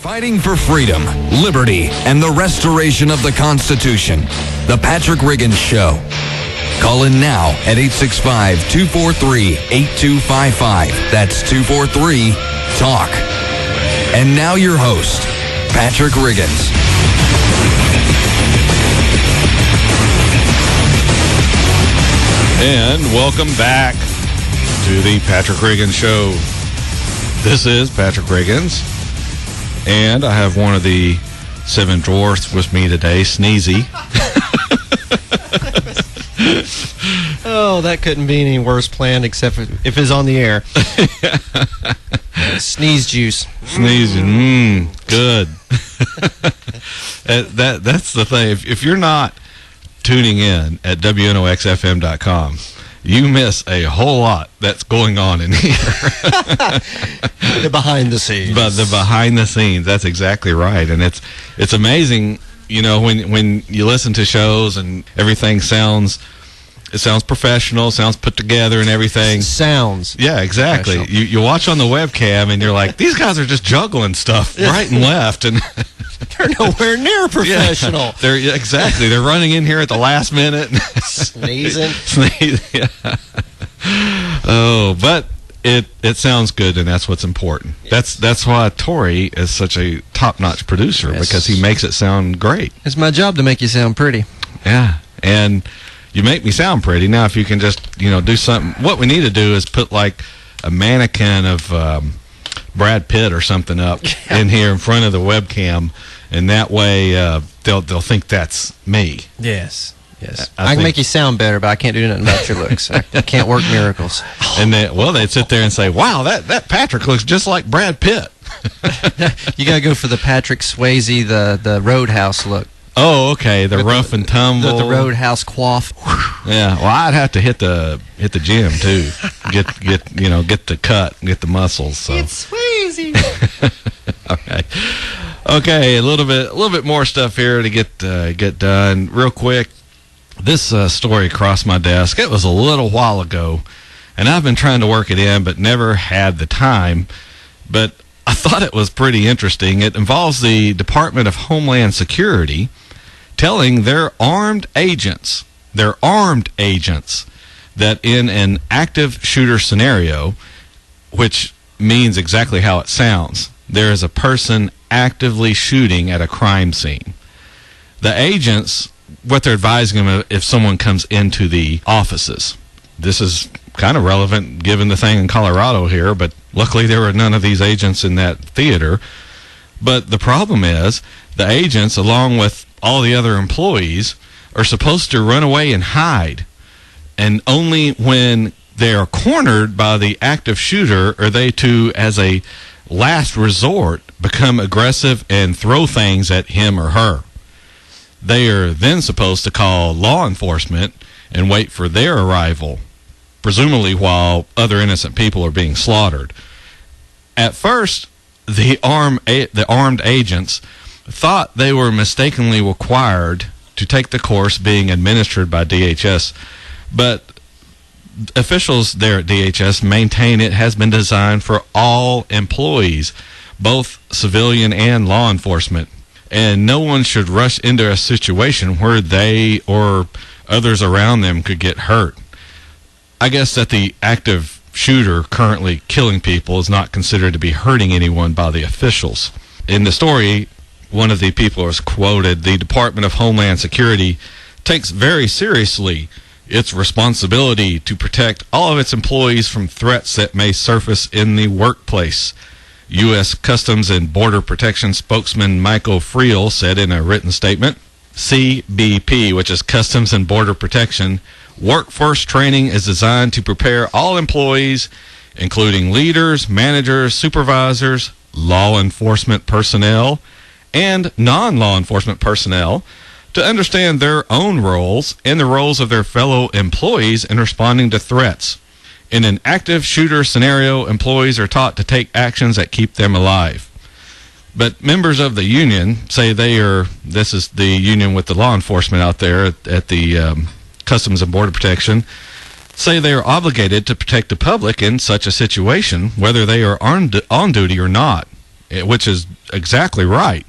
Fighting for freedom, liberty, and the restoration of the Constitution. The Patrick Riggins Show. Call in now at 865-243-8255. That's 243-TALK. And now your host, Patrick Riggins. And welcome back to the Patrick Riggins Show. This is Patrick Riggins. And I have one of the seven dwarfs with me today, Sneezy. Oh, that couldn't be any worse planned except if it's on the air. Sneeze juice. Sneezing, good. That's the thing. If you're not tuning in at WNOXFM.com, you miss a whole lot that's going on in here. The behind the scenes. But the behind the scenes, that's exactly right. And it's amazing, you know, when you listen to shows and everything sounds professional, sounds put together and everything. Sounds. Yeah, exactly. You watch on the webcam and you're like, these guys are just juggling stuff right and left, and they're nowhere near professional. Yeah, exactly. They're running in here at the last minute. Sneezing. Yeah. Oh, but it sounds good, and that's what's important. Yes. That's why Tori is such a top-notch producer, because he makes it sound great. It's my job to make you sound pretty. Yeah, and you make me sound pretty. Now, if you can just, do something. What we need to do is put like a mannequin of Brad Pitt or something up in here in front of the webcam, and that way they'll think that's me. Yes. I can make you sound better, but I can't do nothing about your looks. I can't work miracles. And they'd sit there and say, wow, that Patrick looks just like Brad Pitt. You got to go for the Patrick Swayze, the Roadhouse look. Oh, okay, the rough and tumble, the Roadhouse quaff. Yeah, well, I'd have to hit the gym too, get the cut, get the muscles. So it's Swayze. Okay, a little bit more stuff here to get done real quick. This story crossed my desk. It was a little while ago, and I've been trying to work it in, but never had the time. But I thought it was pretty interesting. It involves the Department of Homeland Security telling their armed agents that in an active shooter scenario, which means exactly how it sounds, there is a person actively shooting at a crime scene. The agents, what they're advising them if someone comes into the offices. This is kind of relevant given the thing in Colorado here, but luckily there were none of these agents in that theater. But the problem is the agents, along with all the other employees, are supposed to run away and hide. And only when they are cornered by the active shooter are they to, as a last resort, become aggressive and throw things at him or her. They are then supposed to call law enforcement and wait for their arrival, presumably while other innocent people are being slaughtered. At first, the armed agents thought they were mistakenly required to take the course being administered by DHS, but officials there at DHS maintain it has been designed for all employees, both civilian and law enforcement, and no one should rush into a situation where they or others around them could get hurt. I guess that the active shooter currently killing people is not considered to be hurting anyone by the officials. In the story, one of the people is quoted, "The Department of Homeland Security takes very seriously its responsibility to protect all of its employees from threats that may surface in the workplace." U.S. Customs and Border Protection spokesman Michael Friel said in a written statement, CBP, which is Customs and Border Protection, workforce training is designed to prepare all employees, including leaders, managers, supervisors, law enforcement personnel, and non-law enforcement personnel to understand their own roles and the roles of their fellow employees in responding to threats. In an active shooter scenario, employees are taught to take actions that keep them alive. But members of the union say this is the union with the law enforcement out there at the Customs and Border Protection, say they are obligated to protect the public in such a situation, whether they are on duty or not, which is exactly right.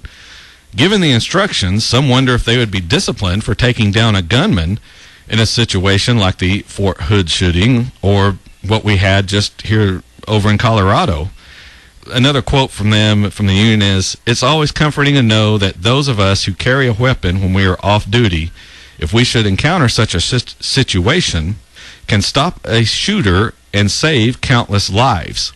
Given the instructions, some wonder if they would be disciplined for taking down a gunman in a situation like the Fort Hood shooting or what we had just here over in Colorado. Another quote from them, from the union, is, "It's always comforting to know that those of us who carry a weapon when we are off duty, if we should encounter such a situation, can stop a shooter and save countless lives.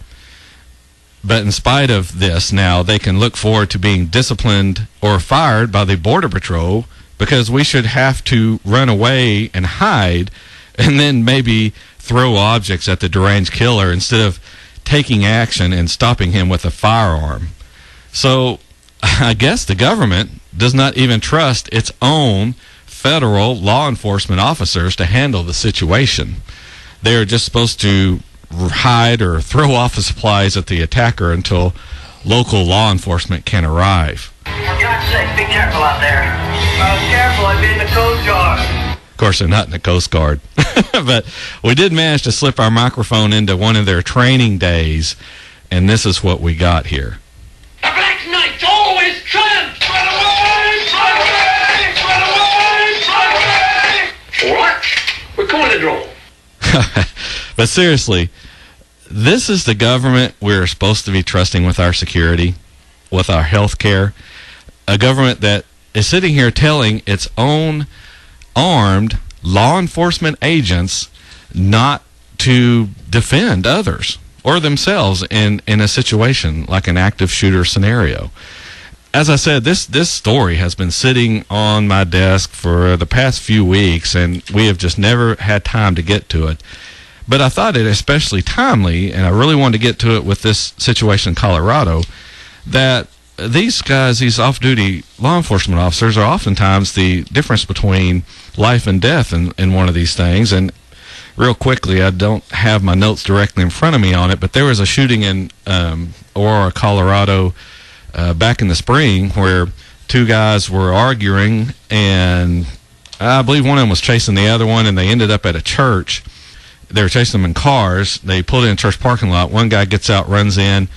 But in spite of this, now they can look forward to being disciplined or fired by the Border Patrol because we should have to run away and hide and then maybe throw objects at the deranged killer instead of taking action and stopping him with a firearm." So I guess the government does not even trust its own federal law enforcement officers to handle the situation. They're just supposed to hide or throw office supplies at the attacker until local law enforcement can arrive. For God's sake, be careful out there. Careful, I'd be in the Coast Guard. Of course, they're not in the Coast Guard. But we did manage to slip our microphone into one of their training days, and this is what we got here. The Black Knights always triumph! Run away! Run away! Run away! Run away! All right, we're calling a draw. But seriously, this is the government we're supposed to be trusting with our security, with our health care. A government that is sitting here telling its own armed law enforcement agents not to defend others or themselves in a situation like an active shooter scenario. As I said, this story has been sitting on my desk for the past few weeks, and we have just never had time to get to it. But I thought it especially timely, and I really wanted to get to it with this situation in Colorado, that these guys, these off-duty law enforcement officers, are oftentimes the difference between life and death in one of these things. And real quickly, I don't have my notes directly in front of me on it, but there was a shooting in Aurora, Colorado, back in the spring where two guys were arguing, and I believe one of them was chasing the other one, and they ended up at a church. They were chasing them in cars. They pulled in a church parking lot. One guy gets out, runs in.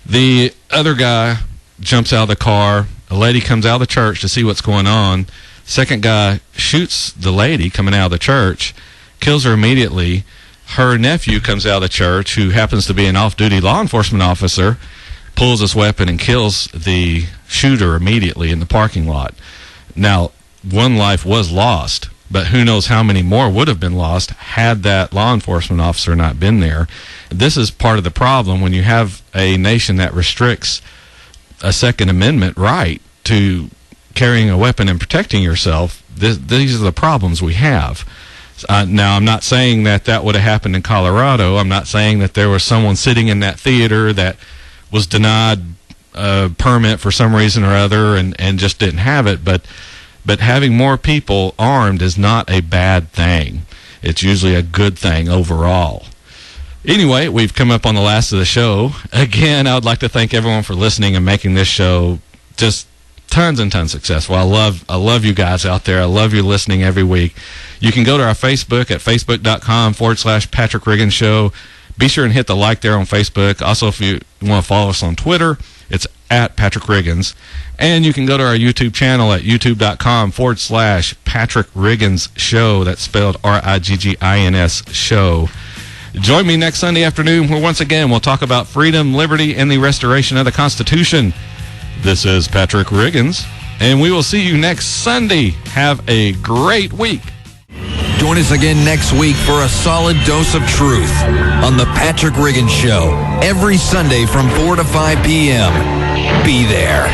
The other guy jumps out of the car. A lady comes out of the church to see what's going on. Second guy shoots the lady coming out of the church, kills her immediately. Her nephew comes out of the church, who happens to be an off-duty law enforcement officer, pulls his weapon and kills the shooter immediately in the parking lot. Now, one life was lost, but who knows how many more would have been lost had that law enforcement officer not been there. This is part of the problem when you have a nation that restricts a Second Amendment right to carrying a weapon and protecting yourself. These are the problems we have. Now, I'm not saying that would have happened in Colorado. I'm not saying that there was someone sitting in that theater that was denied a permit for some reason or other and just didn't have it, but having more people armed is not a bad thing. It's usually a good thing overall. Anyway, we've come up on the last of the show. Again, I would like to thank everyone for listening and making this show just tons and tons successful. I love you guys out there. I love you listening every week. You can go to our Facebook at facebook.com/Patrick Riggins Show. Be sure and hit the like there on Facebook. Also, if you want to follow us on Twitter, it's at Patrick Riggins. And you can go to our YouTube channel at youtube.com/Patrick Riggins Show. That's spelled Riggins Show. Join me next Sunday afternoon where once again we'll talk about freedom, liberty, and the restoration of the Constitution. This is Patrick Riggins, and we will see you next Sunday. Have a great week. Join us again next week for a solid dose of truth on the Patrick Riggins Show every Sunday from 4 to 5 p.m. Be there.